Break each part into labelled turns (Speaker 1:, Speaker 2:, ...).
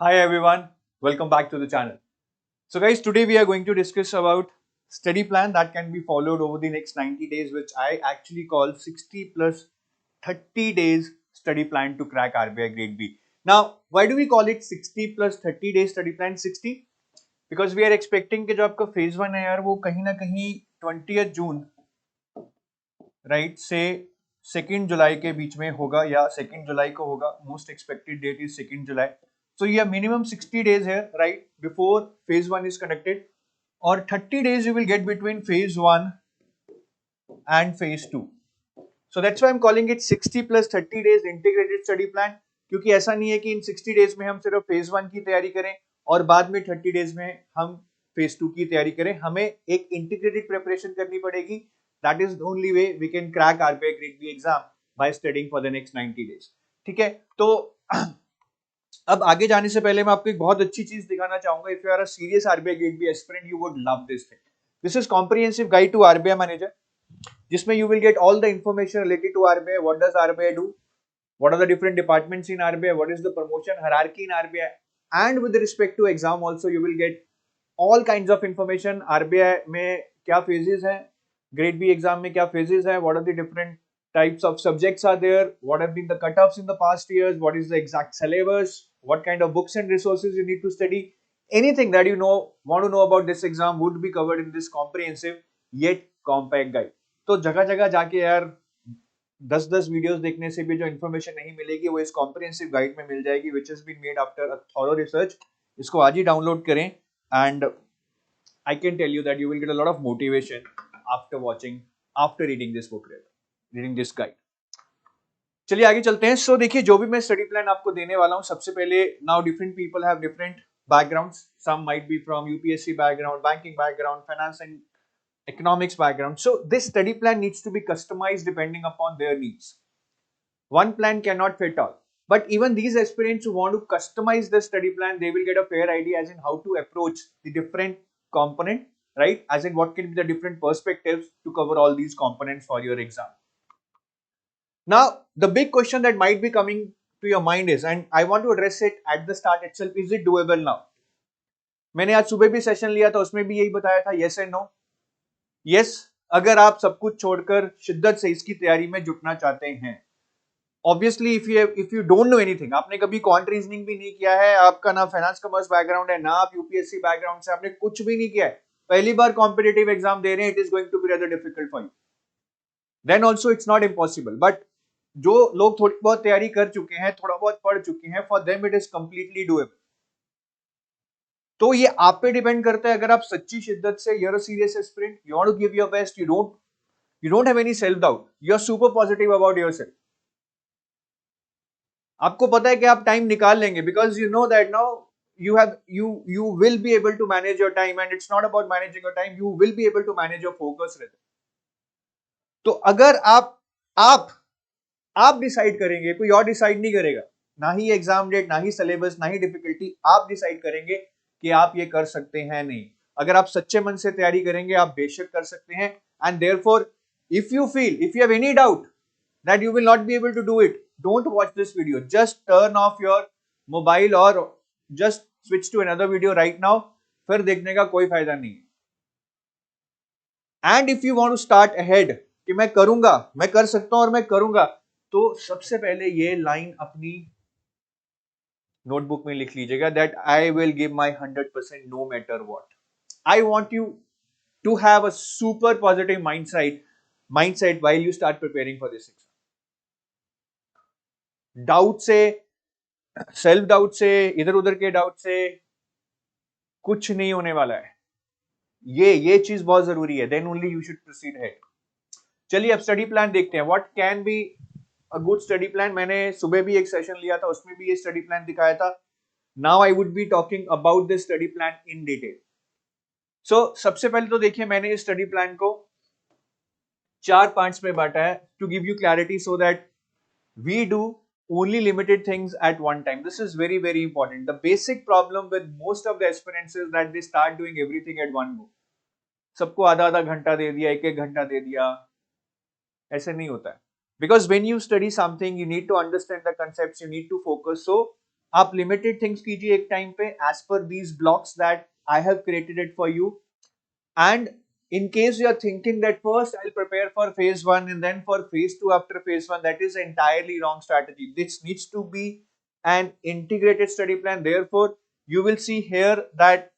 Speaker 1: Hi everyone, welcome back to the channel. So guys, today we are going to discuss about study plan that can be followed over the next 90 days, which I actually call 60 plus 30 days study plan to crack RBI grade B. Now, why do we call it 60 plus 30 days study plan? 60 because we are expecting कि जो आपका phase 1 है यार वो कहीं ना कहीं 20th June right से 2nd जुलाई के बीच में होगा या 2nd जुलाई को होगा. Most expected date is 2nd July. So you have minimum 60 days here, right, before phase 1 is conducted, or 30 days you will get between phase 1 and phase 2. So that's why I'm calling it 60 plus 30 days integrated study plan. क्योंकि ऐसा नहीं है कि इन 60 days में हम सिर्फ phase 1 की तैयारी करें और बाद में 30 days में हम phase 2 की तैयारी करें. हमें एक integrated preparation करनी पड़ेगी. That is the only way we can crack RBI grade B exam by studying for the next 90 days. ठीक है, तो अब आगे जाने से पहले मैं आपको एक बहुत अच्छी चीज दिखाना चाहूंगा. If you are a serious RBI grade B aspirant you would love this thing. This is comprehensive guide to RBI manager, जिसमें you will get all the information related to RBI. What does RBI do, what are the different departments in RBI, what is the promotion hierarchy in RBI, and with respect to exam also you will get all kinds of information. RBI में क्या phases हैं, grade B exam में क्या phases हैं, what are the different types of subjects are there, what have been the cut-offs in the past years, what is the exact syllabus, what kind of books and resources you need to study. Anything that you know want to know about this exam would be covered in this comprehensive yet compact guide. तो जगह जगह जाके यार 10 videos देखने से भी जो information नहीं मिलेगी वो इस कॉम्प्रिहेंसिव गाइड में मिल जाएगी, which is been made after a thorough research. इसको आज ही डाउनलोड करें and I can tell you that you will get a lot of motivation after watching, after reading this book, reading this guide. चलिए आगे चलते हैं. सो देखिए, जो भी मैं स्टडी प्लान आपको देने वाला हूं, सबसे पहले now different people have different backgrounds. Some might be from UPSC background, banking background, finance and economics background. So this study plan needs to be customized depending upon their needs. One plan cannot fit all. But even these aspirants who want to customize the study plan, they will get a fair idea as in how to approach the different component, right? As in what can be the different perspectives to cover all these components for your exam. Now, the big question that might be coming to your mind is, and I want to address it at the start itself, is it doable now? मैंने आज सुबह भी session लिया था, उसमें भी यही बताया था, yes and no. Yes, अगर आप सब कुछ छोड़कर शिद्दत से इसकी तैयारी में जुटना चाहते हैं. Obviously if you don't know anything, आपने कभी क्वांट रीजनिंग भी नहीं किया है, आपका ना फाइनेंस कॉमर्स बैकग्राउंड है, ना आप यूपीएससी बैकग्राउंड से, आपने कुछ भी नहीं किया है, पहली बार कॉम्पिटिटिव एग्जाम दे रहे हैं, it is going to be rather difficult for you. Then also it's not impossible. But जो लोग थोड़ी बहुत तैयारी कर चुके हैं, थोड़ा बहुत पढ़ चुके हैं, for them it is completely doable. तो ये आप पे डिपेंड करता है. अगर आप सच्ची शिद्दत से, you are a serious aspirant, you want to give your best, you don't have any self doubt, you are super positive about yourself, आपको पता है कि आप टाइम निकाल लेंगे, because you know that now you will be able to manage your time, and it's not about managing your time, you will be able to manage your focus rhythm. तो अगर आप आप डिसाइड करेंगे, कोई और decide नहीं करेगा, ना ही एग्जाम डेट, ना ही सिलेबस, ना ही डिफिकल्टी, आप डिसाइड करेंगे कि आप ये कर सकते हैं नहीं. अगर आप सच्चे मन से तैयारी करेंगे, आप बेशक कर सकते हैं. And therefore if you have any doubt that you will not be able to do it, don't watch this video, just turn off your mobile or just switch to another video right now. फिर देखने का कोई फायदा नहीं है. And if you want to start ahead कि मैं करूंगा, मैं कर सकता हूं और मैं करूंगा, तो सबसे पहले ये लाइन अपनी नोटबुक में लिख लीजिएगा, that I will give my 100% no matter what. I want you to have a super positive mindset while you start preparing for this exam. Doubt से, सेल्फ डाउट से, इधर उधर के डाउट से कुछ नहीं होने वाला है. ये चीज बहुत जरूरी है. Then only you should proceed head. चलिए अब स्टडी प्लान देखते हैं. What can be a good study plan. मैंने सुबह भी एक सेशन लिया था, उसमें भी ये स्टडी प्लान दिखाया था. Now I would be talking about this study plan in detail. So सबसे पहले तो देखिए, मैंने इस स्टडी प्लान को 4 पार्ट्स में बांटा है to give you clarity, so that we do only limited things at one time. This is very very important. The basic problem with most of the aspirants is that they start doing everything at one go. सबको आधा आधा घंटा दे दिया, एक एक घंटा दे दिया, ऐसे नहीं होता है. Because when you study something, you need to understand the concepts, you need to focus. So आप लिमिटेड थिंग्स कीजिए एक टाइम पे as per these blocks that I have created it for you. And in case you are thinking that first I'll prepare for phase 1 and then for phase 2 after phase 1, that is entirely wrong strategy. This needs to be an integrated study plan. Therefore, you will see here that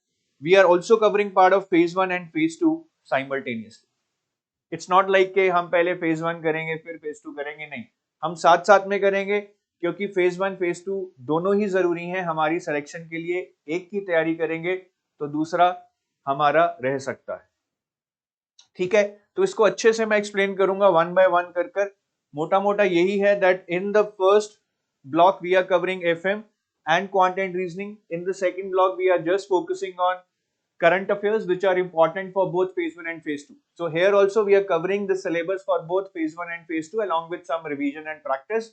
Speaker 1: we are also covering part of phase 1 and phase 2 simultaneously. It's not like कि हम पहले phase 1 करेंगे फिर phase 2 करेंगे, नहीं, हम साथ साथ में करेंगे क्योंकि phase 1 phase 2 दोनों ही जरूरी हैं हमारी सिलेक्शन के लिए. एक की तैयारी करेंगे तो दूसरा हमारा रह सकता है. ठीक है, तो इसको अच्छे से मैं एक्सप्लेन करूंगा वन बाय वन कर कर. मोटा मोटा यही है that in the first block we are covering FM and quant and reasoning. In the second block we are just focusing on current affairs which are important for both phase 1 and phase 2. So here also we are covering the syllabus for both phase 1 and phase 2 along with some revision and practice.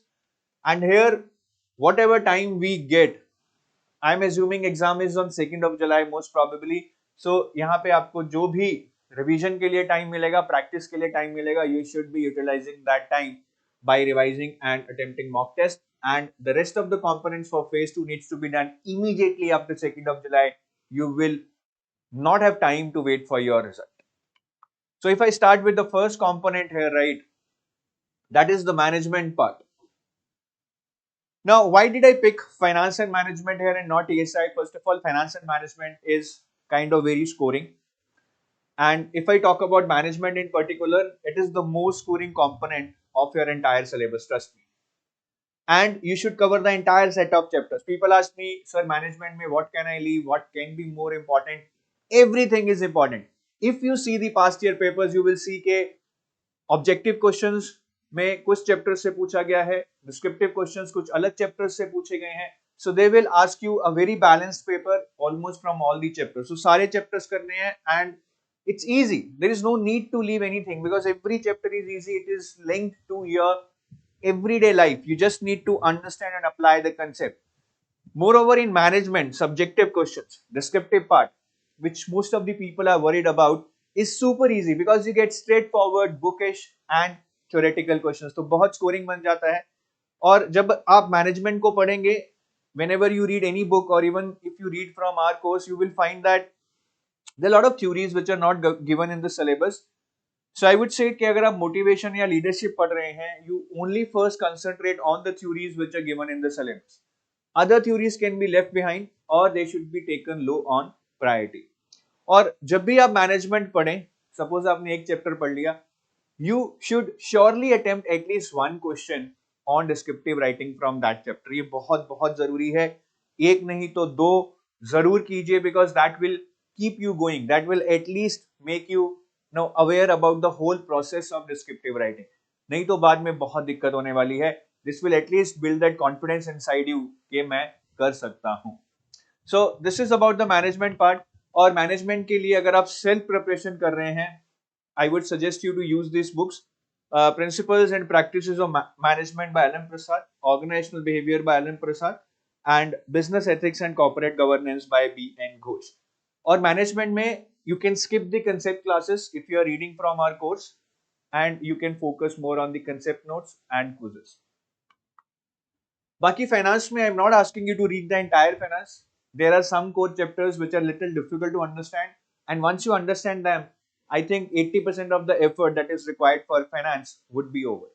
Speaker 1: And here whatever time we get, I am assuming exam is on 2nd of July most probably. So यहाँ पे आपको जो भी revision के लिए time मिलेगा, practice के लिए time मिलेगा, you should be utilizing that time by revising and attempting mock test. And the rest of the components for phase 2 needs to be done immediately after 2nd of July. You will not have time to wait for your result. So if I start with the first component here, right, that is the management part. Now, why did I pick finance and management here and not ESI? First of all, finance and management is kind of very scoring. And if I talk about management in particular, it is the most scoring component of your entire syllabus, trust me. And you should cover the entire set of chapters. People ask me, sir, management mein what can I leave? What can be more important? Everything is important. If you see the past year papers, you will see के objective questions में कुछ chapters से पूछा गया है, descriptive questions कुछ अलग chapters से पूछे गए हैं. So they will ask you a very balanced paper almost from all the chapters. So सारे chapters करने हैं and it's easy. There is no need to leave anything because every chapter is easy. It is linked to your everyday life. You just need to understand and apply the concept. Moreover, in management, subjective questions, descriptive part, which most of the people are worried about, is super easy because you get straightforward, bookish and theoretical questions. तो बहुत scoring बन जाता है. और जब आप management को पढ़ेंगे, whenever you read any book or even if you read from our course, you will find that there are a lot of theories which are not given in the syllabus. So I would say कि अगर आप motivation या leadership पढ़ रहे हैं, you only first concentrate on the theories which are given in the syllabus. Other theories can be left behind or they should be taken low on priority. और जब भी आप मैनेजमेंट पढ़ें, सपोज आपने एक चैप्टर पढ़ लिया, you should surely attempt at least one question on descriptive writing from that chapter. ये बहुत बहुत जरूरी है. एक नहीं तो दो जरूर कीजिए because that will keep you going. That will at least make you know aware about the whole process of descriptive writing. नहीं तो बाद में बहुत दिक्कत होने वाली है. This will at least build that confidence inside you कि मैं कर सकता हूँ. So this is about the management part. और मैनेजमेंट के लिए अगर आप सेल्फ प्रिपरेशन कर रहे हैं, I would suggest you to use this books. Principles and practices of management by L M. Prasad, organisational behaviour by L M. Prasad and business ethics and corporate governance by B N. Ghosh. और management में you can skip the concept classes if you are reading from our course and you can focus more on the concept notes and quizzes. बाकी finance में I am not asking you to read the entire finance. There are some core chapters which are little difficult to understand, and once you understand them, I think 80% of the effort that is required for finance would be over.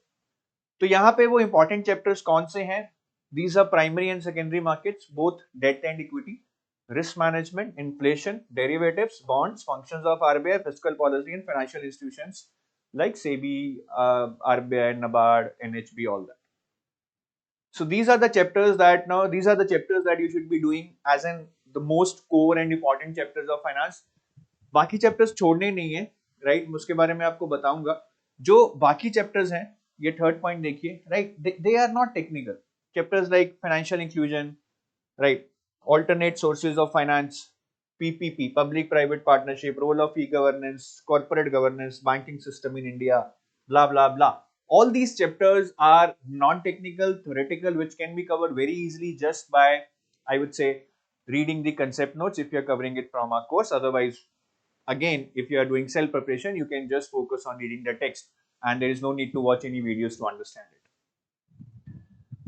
Speaker 1: तो यहाँ पे वो important chapters कौन से हैं? These are primary and secondary markets, both debt and equity, risk management, inflation, derivatives, bonds, functions of RBI, fiscal policy, and financial institutions like SEBI, RBI, NABARD, NHB, all that. So these are the chapters that you should be doing as in the most core and important chapters of finance. बाकी chapters छोड़ने नहीं है, right? उसके बारे में आपको बताऊंगा. जो बाकी chapters हैं, ये third point देखिए, right? They are not technical. Chapters like financial inclusion, right? Alternate sources of finance, PPP, public-private partnership, role of e-governance, corporate governance, banking system in India, blah blah blah. All these chapters are non-technical, theoretical, which can be covered very easily just by, I would say, reading the concept notes if you are covering it from our course. Otherwise, again, if you are doing self-preparation, you can just focus on reading the text and there is no need to watch any videos to understand it.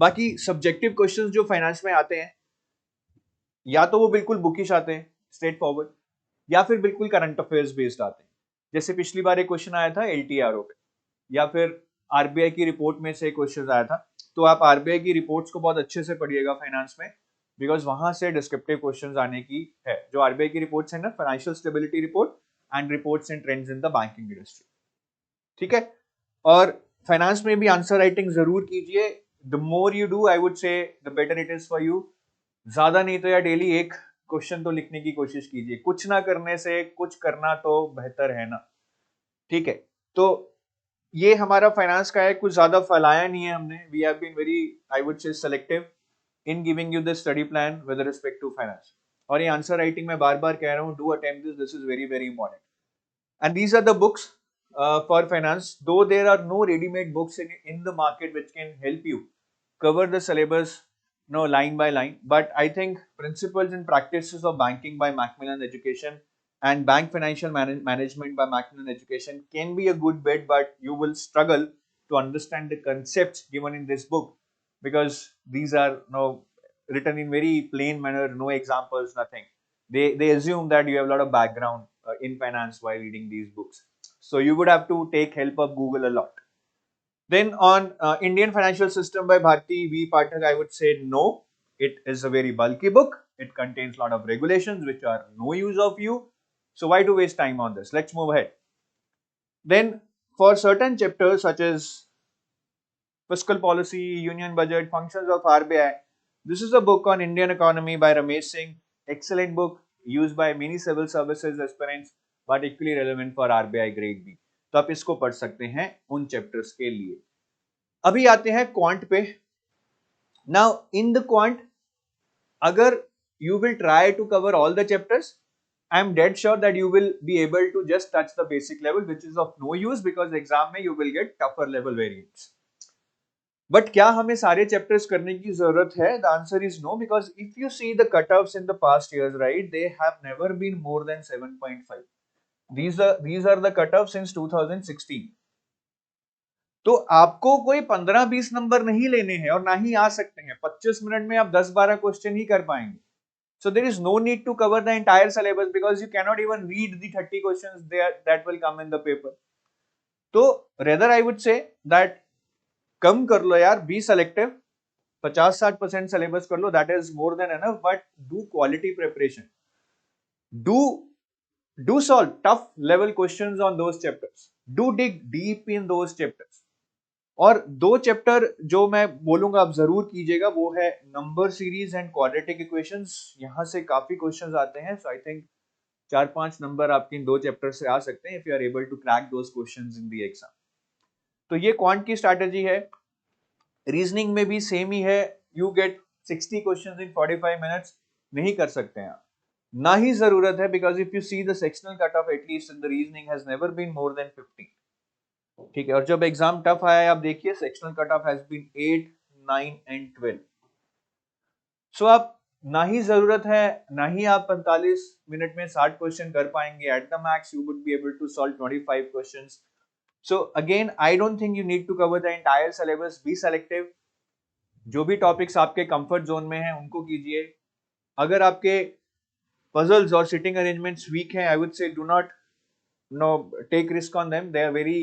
Speaker 1: बाकी subjective questions जो finance में आते हैं, या तो वो बिल्कुल bookish आते हैं स्ट्रेट फॉरवर्ड, या फिर बिल्कुल करंट अफेयर्स बेस्ड आते हैं। जैसे पिछली बार एक क्वेश्चन आया था एलटीआरओ पे, या फिर आरबीआई की रिपोर्ट में से क्वेश्चन आया था। तो आप आरबीआई की रिपोर्ट्स को बहुत अच्छे से पढ़िएगा फाइनेंस में, बिकॉज वहां से डिस्क्रिप्टिव क्वेश्चन आने की है। जो आरबीआई की रिपोर्ट्स है ना, financial stability report and reports and trends in the banking industry, ठीक है। और फाइनेंस में भी आंसर राइटिंग जरूर कीजिए। The more you do, I would से the better it is for you. ज्यादा नहीं तो यार डेली एक क्वेश्चन तो लिखने की कोशिश कीजिए, कुछ ना करने से कुछ करना तो बेहतर है ना, ठीक है। तो ये हमारा फाइनेंस का है, कुछ ज्यादा फैलाया नहीं है हमने। We have been very, I would say, selective in giving you the study plan with respect to finance. और ये आंसर राइटिंग में बार बार कह रहा हूँ, do attempt this, this is very very important. And these are the books for finance, though there are no ready-made books in the market which can help you cover the syllabus, no, line by line. But I think Principles and Practices of Banking by Macmillan Education and Bank Financial Management by Macmillan Education can be a good bet, but you will struggle to understand the concepts given in this book, because these are no written in very plain manner, no examples, nothing. They assume that you have a lot of background in finance while reading these books, so you would have to take help of Google a lot. Then on Indian Financial System by Bharti V Pathak, I would say no. It is a very bulky book. It contains a lot of regulations which are no use of you, so why to waste time on this? Let's move ahead. Then for certain chapters such as fiscal policy, union budget, functions of RBI, this is a book on Indian economy by Ramesh Singh. Excellent book used by many civil services aspirants, but equally relevant for RBI grade B. तो आप इसको पढ़ सकते हैं उन chapters के लिए। अभी आते हैं क्वांट पे। नाउ इन द क्वांट, अगर you will try to cover all the chapters, I am dead sure that you will be able to just touch the basic level, which is of no use because exam में you will get tougher level variants. But क्या हमें सारे chapters करने की जरूरत है? The answer is no, because if you see the cut offs in the past years, right, they have never been more than 7.5। these are the cut offs since 2016। तो आपको कोई 15-20 नंबर नहीं लेने हैं और ना ही आ सकते हैं। 25 मिनट में आप 10-12 क्वेश्चन ही कर पाएंगे। So there is no need to cover the entire syllabus because you cannot even read the 30 questions there that will come in the paper. तो rather I would say that कम कर लो यार, B selective, 50-60% syllabus कर लो, that is more than enough. But do quality preparation, do solve tough level questions on those chapters, do dig deep in those chapters. और दो chapter जो मैं बोलूंगा आप जरूर कीजिएगा, वो है number series and quadratic equations. यहां से काफी क्वेश्चंस आते हैं, सो आई थिंक 4-5 नंबर आपके इन दो चैप्टर से आ सकते हैं if you are able to crack those questions in the exam. तो ये क्वांट की स्ट्रैटेजी है। रीजनिंग में भी सेम ही है, you get 60 questions in 45 minutes, नहीं कर सकते हैं आप, ना ही जरूरत है, because if you see the sectional cut off at least in the reasoning has never been more than 50, ठीक है। और जब एग्जाम टफ आया है, आप देखिए sectional cut off has been 8, 9 and 12। So आप ना ही जरूरत है, ना ही आप 45 मिनट में 60 क्वेश्चन कर पाएंगे। At the max you would be able to solve 25 questions. So again, I don't think you need to cover the entire syllabus. Be selective. जो भी टॉपिक्स आपके कंफर्ट जोन में हैं उनको कीजिए। अगर आपके पजल्स और सिटिंग अरेंजमेंट्स वीक हैं, I would say do not take risk on them. They are very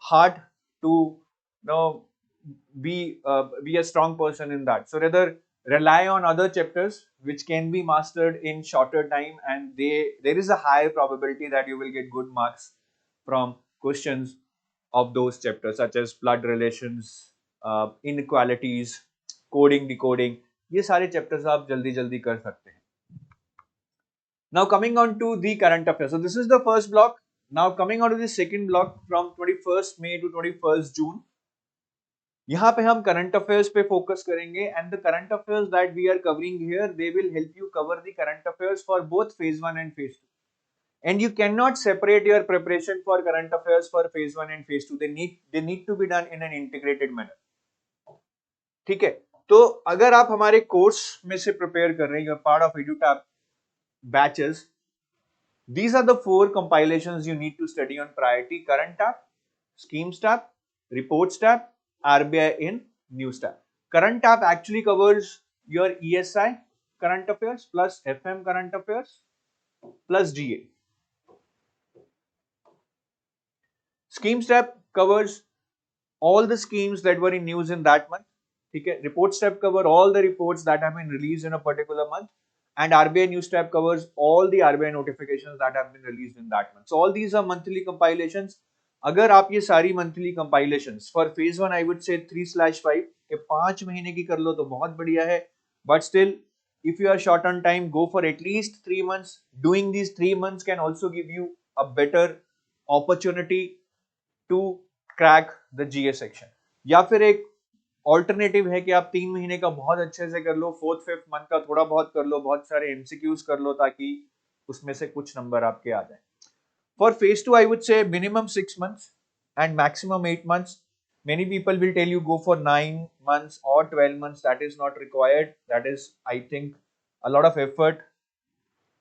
Speaker 1: hard to be a strong person in that. So rather rely on other chapters which can be mastered in shorter time, and there is a higher probability that you will get good marks from questions of those chapters such as blood relations, inequalities, coding, decoding। ये सारे chapters आप जल्दी जल्दी कर सकते हैं। Now coming on to the current affairs. So this is the first block. Now coming on to the second block from 21st May to 21st June. यहाँ पे हम करंट अफेयर्स पे फोकस करेंगे, and the current affairs that we are covering here, they will help you cover the current affairs for both phase 1 and phase 2। and you cannot separate your preparation for current affairs for phase 1 and phase 2। they need to be done in an integrated manner, ठीक है। तो अगर आप हमारे course में से prepare कर रहे हैं, part of EduTap batches, these are the 4 compilations you need to study on priority: current tab, schemes tab, reports tab, RBI in news tab। current tab actually covers your ESI, current affairs plus FM current affairs plus GA. Schemes tab covers all the schemes that were in news in that month. Okay. Reports tab cover all the reports that have been released in a particular month, and RBI News tab covers all the RBI notifications that have been released in that month. So all these are monthly compilations. अगर आप ये सारी monthly compilations for phase 1 I would से 3/5 के 5 महीने की कर लो तो बहुत बढ़िया है, but still if you are short on time, go for at least 3 months. Doing these 3 months can also give you a better opportunity to crack the GA section. या फिर एक ऑल्टरनेटिव है कि आप 3 महीने का बहुत अच्छे से कर लो, 4th 5th मंथ का थोड़ा बहुत कर लो, बहुत सारे MCQs कर लो ताकि उसमें से कुछ नंबर आपके आ जाए. For phase 2, I would say minimum 6 months and maximum 8 months. Many people will tell you go for 9 months or 12 months. That is not required. That is, I think, a lot of effort.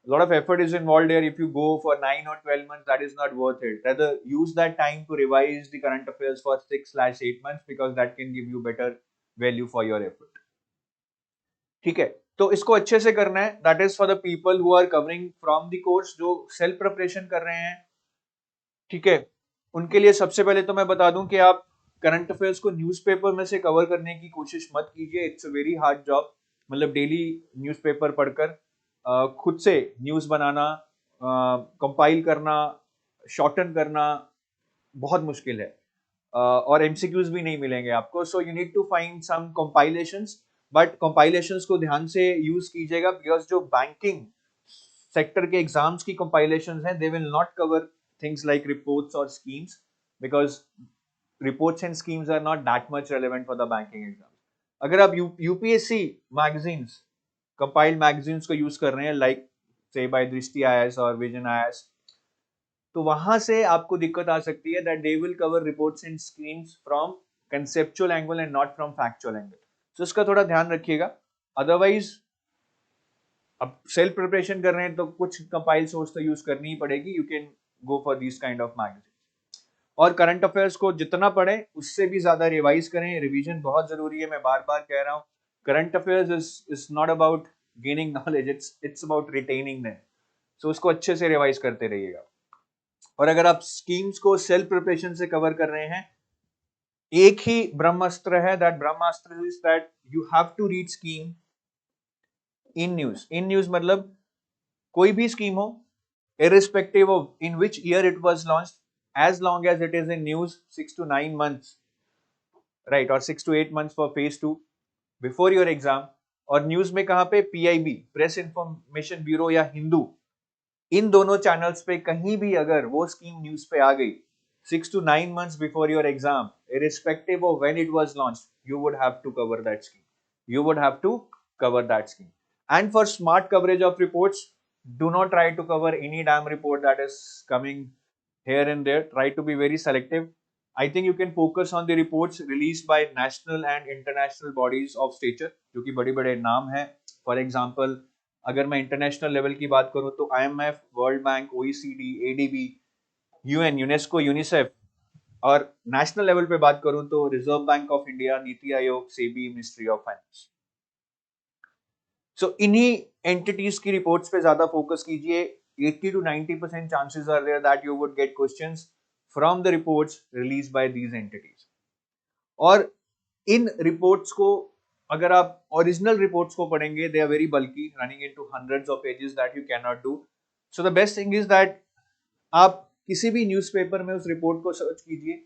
Speaker 1: A lot of effort is involved there. If you go for 9 or 12 months, that is not worth it. Rather, use that time to revise the current affairs for 6/8 months because that can give you better value for your effort. ठीक है, तो इसको अच्छे से करना है. That is for the people who are covering from the course, जो self preparation कर रहे हैं. ठीक है, उनके लिए सबसे पहले तो मैं बता दूं कि आप करंट अफेयर्स को न्यूज़पेपर में से कवर करने की कोशिश मत कीजिए. It's a very hard job. मतलब डेली न्यूज़पेपर पढ़कर खुद से न्यूज़ बनाना, कंपाइल करना, शॉर्टन करना बहुत मुश्किल है, और एमसीक्यूज भी नहीं मिलेंगे आपको. So you need to find some compilations, but compilations को ध्यान से यूज कीजिएगा बिकॉज जो बैंकिंग सेक्टर के एग्जाम्स की कंपाइलेशंस हैं, they will not cover things like reports or schemes because reports and schemes are not that much relevant for the banking exams. अगर आप UPSC magazines, compiled magazines को use कर रहे हैं like say by दृष्टि IAS और vision IAS, तो वहां से आपको दिक्कत आ सकती है that they will cover reports and schemes from conceptual angle and not from factual angle. So इसका थोड़ा ध्यान रखिएगा. Otherwise अब सेल्फ प्रिपरेशन कर रहे हैं तो कुछ कंपाइल सोर्स तो यूज करनी ही पड़ेगी. You can go for this kind of magazines. और करंट अफेयर्स को जितना पढ़ें उससे भी ज्यादा रिवाइज करें. रिवीजन बहुत जरूरी है. मैं बार बार कह रहा हूँ, current affairs is not about gaining knowledge, it's about retaining them. So उसको अच्छे से रिवाइज करते रहिएगा. और अगर आप स्कीम्स को सेल्फ प्रिपरेशन से कवर कर रहे हैं, एक ही ब्रह्मास्त्र है. That Brahmastra is that you have to read scheme in news. In news मतलब कोई भी स्कीम हो, irrespective of in which year it was launched, as long as it is in news, 6 to 9 months, right, or 6 to 8 months for phase 2 before your exam. और news में कहां पे? PIB, press information bureau या हिंदू, इन दोनों channels पे कहीं भी अगर वो स्कीम न्यूज पे आ गई 6 to 9 months before your exam, irrespective of when it was launched, you would have to cover that scheme. You would have to cover that scheme. And for smart coverage of reports, do not try to cover any damn report that is coming here and there. Try to be very selective. I think you can focus on the reports released by national and international bodies of stature, जो कि बड़े बड़े नाम हैं. For example, अगर मैं international level की बात करूं तो IMF, world bank, OECD, ADB, UN, UNESCO, UNICEF. और नेशनल लेवल पे बात करूं तो reserve bank of India, NITI Aayog, SEBI, ministry of finance. सो इन्हीं एंटिटीज की रिपोर्ट्स पे ज्यादा फोकस कीजिए. 80 to 90% chances are there that you would get questions from the reports released by these entities. और इन रिपोर्ट्स को अगर आप ओरिजिनल रिपोर्ट्स को पढ़ेंगे, they are very bulky, running into hundreds of pages that you cannot do. So the best thing is that आप किसी भी newspaper में उस रिपोर्ट को सर्च कीजिए.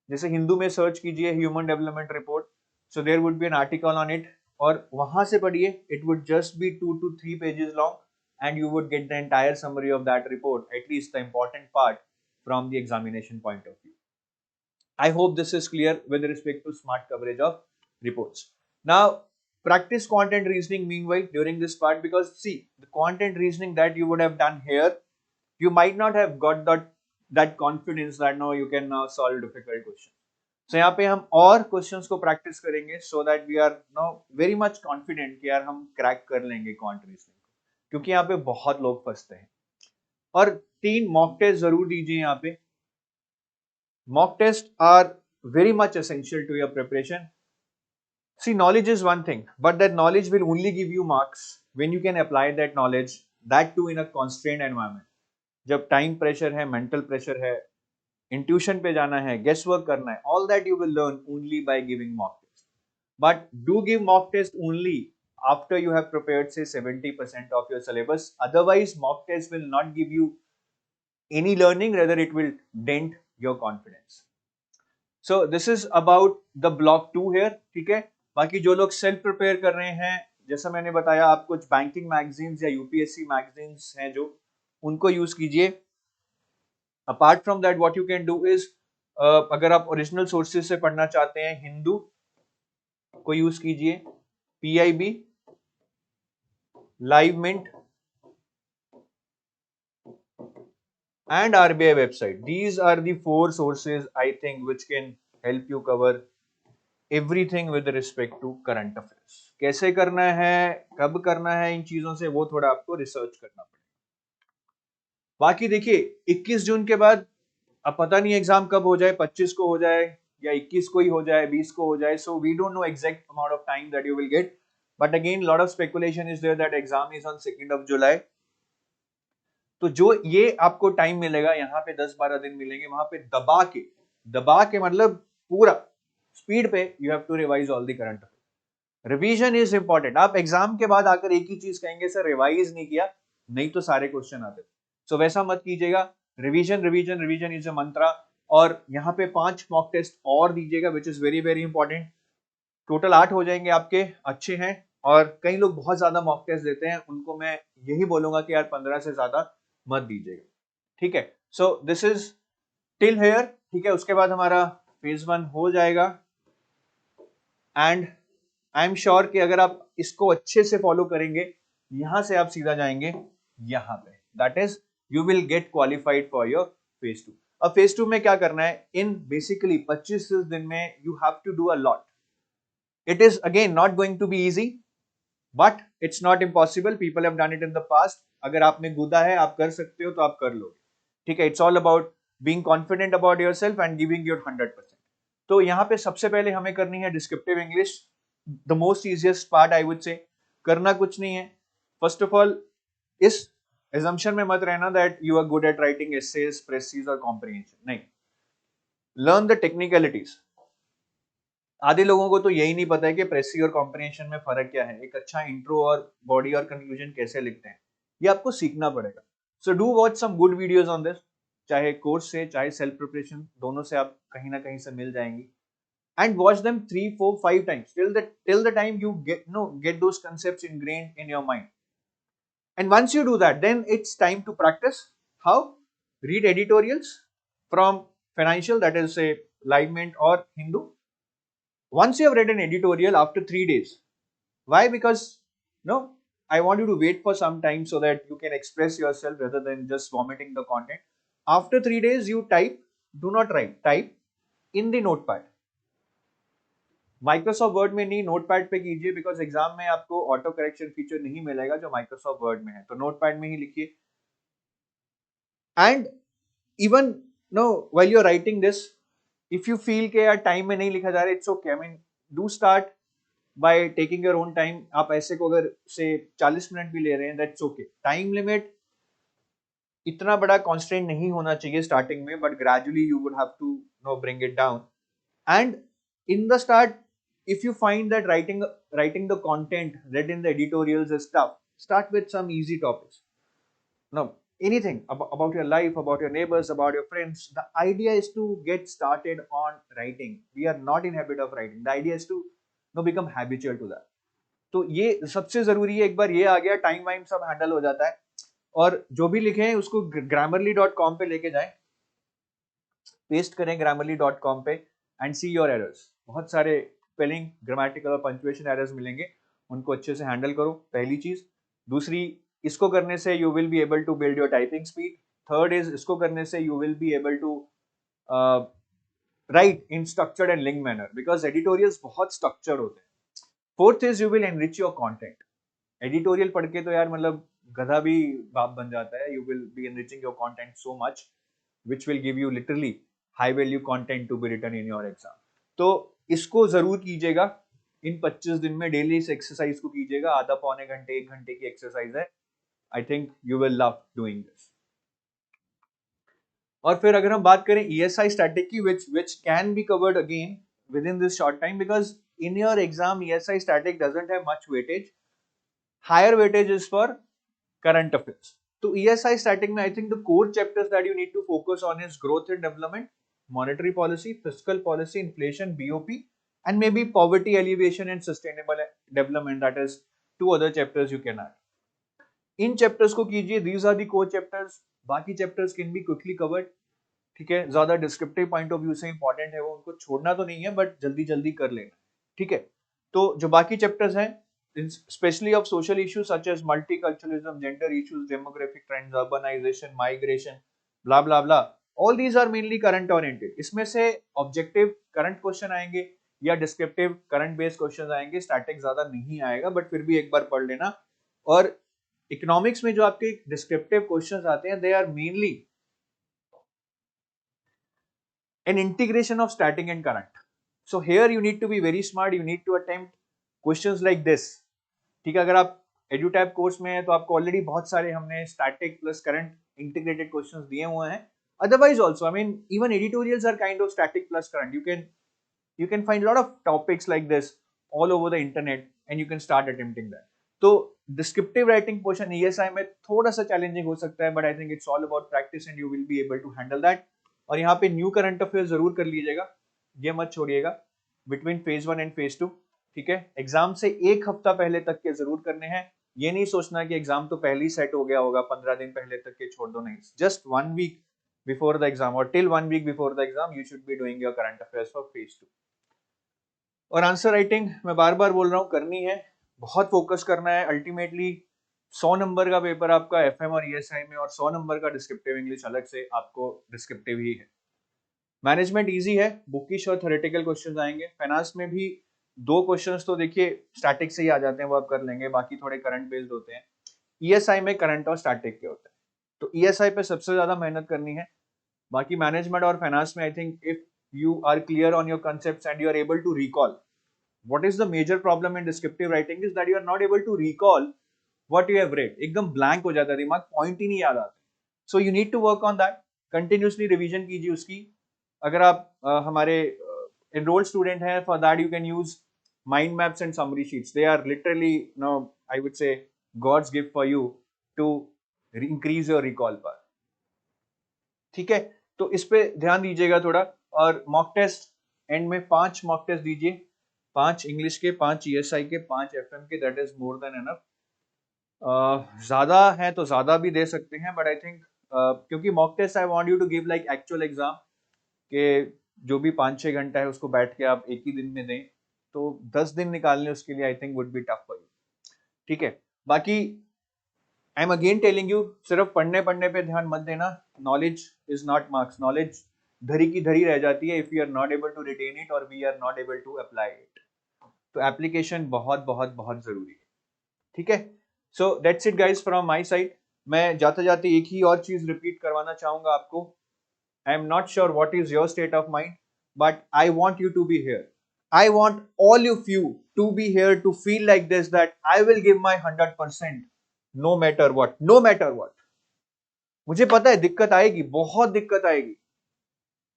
Speaker 1: जैसे हिंदू में सर्च कीजिए human development report, so there would be an article on it, और वहां से पढ़िए. It would just be 2 to 3 pages long and you would get the entire summary of that report, at least the important part from the examination point of view. I hope this is clear with respect to smart coverage of reports. Now practice quant and reasoning meanwhile during this part, because see, the quant and reasoning that you would have done here, you might not have got that confidence that now you can now solve difficult questions. So यहाँ पे हम और questions को practice करेंगे so that we are now very much confident कि यार हम crack कर लेंगे क्वांट रीजनिंग को, क्योंकि यहाँ पे बहुत लोग फंसते हैं. और 3 मॉक टेस्ट जरूर दीजिए. यहाँ पे mock test are very much essential to your preparation. See, knowledge is one thing, but that knowledge will only give you marks when you can apply that knowledge, that too in a constrained environment. जब time pressure है, mental pressure है, intuition पे जाना है, guess work करना है, all that you will learn only by giving mock test. But do give mock test only after you have prepared say 70% of your syllabus. Otherwise mock test will not give you any learning, rather it will dent your confidence. So this is about the block 2 here. ठीक है, बाकी जो लोग self prepare कर रहे हैं, जैसा मैंने बताया, आप कुछ बैंकिंग मैगजीन्स या यूपीएससी मैगजीन्स हैं जो, उनको यूज कीजिए. Apart from that what you can do is, अगर आप ओरिजिनल सोर्सेज से पढ़ना चाहते हैं, हिंदू को यूज कीजिए, PIB, Live Mint and RBI website. These are the 4 sources I think which can help you cover everything with respect to current affairs. कैसे करना है, कब करना है, इन चीजों से वो थोड़ा आपको रिसर्च करना पड़ेगा. बाकी देखिए 21 जून के बाद अब पता नहीं एग्जाम कब हो जाए, 25 को हो जाए या 21 को ही हो जाए, 20 को हो जाए. So we don't know exact amount of time that you will get. But again lot of speculation is there that exam is on 2nd of July. तो जो ये आपको टाइम मिलेगा, यहाँ पे 10-12 दिन मिलेंगे, वहां पे दबा के मतलब पूरा स्पीड पे you have to revise all the current affair. Revision is important. आप एग्जाम के बाद आकर एक ही चीज कहेंगे सर रिवाइज नहीं किया, नहीं तो सारे क्वेश्चन आते. सो वैसा मत कीजिएगा. Revision revision revision is a mantra. और यहाँ पे 5 मॉक टेस्ट और दीजिएगा which is very very important. Total 8 हो जाएंगे आपके, अच्छे हैं. और कई लोग बहुत ज्यादा मॉक टेस्ट देते हैं, उनको मैं यही बोलूंगा कि यार 15 से ज्यादा मत दीजिएगा. ठीक है, so this is till here. ठीक है, उसके बाद हमारा फेज 1 हो जाएगा. एंड आई एम श्योर कि अगर आप इसको अच्छे से फॉलो करेंगे, यहां से आप सीधा जाएंगे यहां पे, that is you will get qualified for your phase 2. अब फेज 2 में क्या करना है, इन बेसिकली 25 दिन में you have to do a lot. It is again not going to be easy, but it's not impossible. People have done it in the past. अगर आपने कूदा है, आप कर सकते हो, तो आप कर लोगे. ठीक है, it's all about being confident about yourself and giving your 100%. तो यहाँ पे सबसे पहले हमें करनी है descriptive English, the most easiest part I would say. करना कुछ नहीं है. फर्स्ट ऑफ ऑल इस assumption में मत रहना that you are good at writing essays, precis और कॉम्प्रिहेंशन. नहीं, लर्न द टेक्निकलिटीज. आधे लोगों को तो यही नहीं पता है कि प्रेसी और कॉम्प्रिहेंशन में फर्क क्या है, एक अच्छा इंट्रो और बॉडी और कंक्लूजन कैसे लिखते हैं, ये आपको सीखना पड़ेगा. So do watch some good videos on this, चाहे कोर्स से चाहे सेल्फ प्रिपरेशन, दोनों से आप कहीं ना कहीं से मिल जाएंगी. And watch them 3, 4, 5 times till the time you get those concepts ingrained in your mind. And once you do that, then it's time to practice. How? Read editorials from financial, that is say Live Mint or Hindu. Once you have read an editorial after 3 days, why? Because no, I want you to wait for some time so that you can express yourself rather than just vomiting the content. After 3 days, you type, do not write, type in the notepad. Microsoft word में नहीं, notepad पे कीजिए, because exam में आपको auto correction feature नहीं मिलेगा जो Microsoft word में है, तो नोटपैड में ही लिखिए. And even no while you are writing this, if you feel के यार टाइम में नहीं लिखा जा रहा है, it's okay. I mean do start by taking your own time. आप ऐसे को अगर से 40 मिनट भी ले रहे हैं, दैट्स ओके. टाइम लिमिट इतना बड़ा कॉन्स्टेंट नहीं होना चाहिए स्टार्टिंग में, but gradually you would have to no bring it down. And in the start, if you find that writing the content read in the editorials is tough, start with some easy topics. Now anything about your life, about your neighbors, about your friends. The idea is to get started on writing. We are not in habit of writing. The idea is to become habitual to that. तो ये सबसे जरूरी है. एक बार ये आ गया, time वाइम सब handle हो जाता है. और जो भी लिखे हैं उसको grammarly.com पे लेके जाएं, पेस्ट करें grammarly.com पे एंड सी योर एरर्स. बहुत सारे स्पेलिंग, ग्रामेटिकल और पंक्चुएशन एरर्स मिलेंगे, उनको अच्छे से हैंडल करो, पहली चीज. दूसरी, इसको करने से you will be able to build your typing speed. Third is, इसको करने से you will be able to write in structured and link manner, because editorials बहुत स्ट्रक्चर्ड होते हैं. Fourth is, you will enrich your content. Editorial पढ़ के तो यार मतलब गधा भी बाप बन जाता है. You will B enriching your content so much which will give you literally high value content to be written in your exam. तो इसको जरूर कीजिएगा. इन 25 दिन में डेली इस एक्सरसाइज को कीजिएगा, आधा पौने घंटे 1 घंटे की एक्सरसाइज है. I think you will love doing this. और फिर अगर हम बात करें ESI static की, which can be covered again within this short time, because in your exam ESI static doesn't have much weightage. Higher weightage is for current affairs. तो ESI static में I think the core chapters that you need to focus on is growth and development, monetary policy, fiscal policy, inflation, BOP, and maybe poverty alleviation and sustainable development. That is 2 other chapters you can add. In chapters को कीजिए, these are the core chapters. बाकी chapters can be quickly covered. ठीक है, ज्यादा descriptive point of view से important है वो, उनको छोड़ना तो नहीं है बट जल्दी जल्दी कर लेना. ठीक है, तो जो बाकी चैप्टर्स हैं, specially of social issues such as multiculturalism, gender issues, demographic trends, urbanisation, migration, blah blah blah, all these are mainly current oriented. इसमें से ऑब्जेक्टिव करंट क्वेश्चन आएंगे या डिस्क्रिप्टिव करंट बेस्ड क्वेश्चन आएंगे. स्टैटिक ज्यादा नहीं आएगा but फिर भी एक बार पढ़ लेना. और इकोनॉमिक्स में जो आपके डिस्क्रिप्टिव क्वेश्चंस आते हैं, they are mainly an integration of static and current. So here you need to be very smart. You need to attempt questions like this. ठीक है, अगर आप EduTab कोर्स में हैं तो आपको ऑलरेडी बहुत सारे हमने static plus current integrated questions दिए हुए हैं. Otherwise also, I mean, even editorials are kind of static plus current. You can find a lot of topics like this all over the internet and you can start attempting that. तो descriptive writing portion ESI में थोड़ा सा challenging हो सकता है, but I think it's all about practice and you will be able to handle that. और यहाँ पे न्यू करंट अफेयर्स जरूर कर लीजिएगा, ये मत छोड़िएगा, बिटवीन फेज 1 एंड फेज 2. ठीक है, एग्जाम से 1 हफ्ता पहले तक के जरूर करने हैं. ये नहीं सोचना कि एग्जाम तो पहले ही सेट हो गया होगा, 15 दिन पहले तक के छोड़ दो, नहीं. Just 1 week before the exam और till 1 week before the exam you should be doing your current affairs for phase 2. और आंसर राइटिंग मैं बार बार बोल रहा हूँ, करनी है, बहुत फोकस करना है. अल्टीमेटली 100 नंबर का पेपर आपका FM और ESI में, और 100 नंबर का डिस्क्रिप्टिव इंग्लिश अलग से आपको डिस्क्रिप्टिव ही है. मैनेजमेंट इजी है, बुकिश और थ्योरेटिकल क्वेश्चंस आएंगे. फाइनेंस में भी 2 क्वेश्चंस तो देखिए स्टैटिक से ही आ जाते हैं, वो आप कर लेंगे, बाकी थोड़े करंट बेस्ड होते हैं. ESI में करंट और स्टैटिक के होते हैं, तो ESI पे सबसे ज्यादा मेहनत करनी है. बाकी मैनेजमेंट और फाइनेंस में I think if you are clear on your concepts and you are able to recall. What is the major problem in descriptive writing is that you are not able to recall what you have read. एकदम blank हो जाता है दिमाग, point ही नहीं याद आते. So you need to work on that. Continuously revision कीजिए उसकी. अगर आप हमारे enrolled student हैं, for that you can use mind maps and summary sheets. They are literally, I would say, God's gift for you to increase your recall power. ठीक है, तो इस पे ध्यान दीजिएगा थोड़ा. और मॉक टेस्ट एंड में 5 मॉक टेस्ट दीजिए, 5 इंग्लिश के, 5 ESI के, 5 FM के. That is more than enough. ज्यादा है तो ज्यादा भी दे सकते हैं, बट आई थिंक क्योंकि mock test I want you to give like actual exam के, जो भी 5-6 घंटा है उसको बैठ के आप एक ही दिन में दें, तो 10 दिन निकालने उसके लिए I think would be tough for you. ठीक है, बाकी I am again telling you, सिर्फ पढ़ने पे ध्यान मत देना. Knowledge is not marks. Knowledge धरी की धरी रह जाती है if you are not able to retain it और we are not able to apply it. तो एप्लीकेशन बहुत बहुत बहुत जरूरी है. ठीक है, so that's it guys from my side. मैं जाते जाते एक ही और चीज रिपीट करवाना चाहूंगा आपको. I am not sure what is your state of mind, but I want you to be here. I want all of you to be here to feel like this, that I will give my 100% no matter what. No matter what. मुझे पता है दिक्कत आएगी, बहुत दिक्कत आएगी,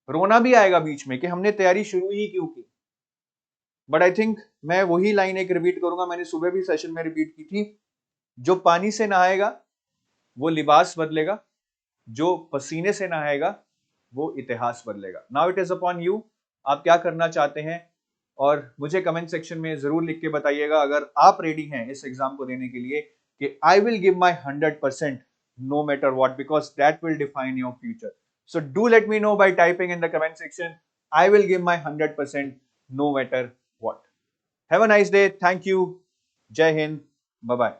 Speaker 1: रोना भी आएगा बीच में कि हमने तैयारी शुरू ही क्यों की. बट आई थिंक मैं वही लाइन एक रिपीट करूंगा, मैंने सुबह भी सेशन में रिपीट की थी. जो पानी से नहाएगा वो लिबास बदलेगा, जो पसीने से नहाएगा वो इतिहास बदलेगा. Now it is upon you, आप क्या करना चाहते हैं, और मुझे कमेंट सेक्शन में जरूर लिख के बताइएगा अगर आप रेडी हैं इस एग्जाम को देने के लिए, कि आई will give my 100% no matter what, because that will define your future. So do let me know by typing in the comment section. I will give my 100% no matter what. Have a nice day. Thank you. Jai Hind. Bye-bye.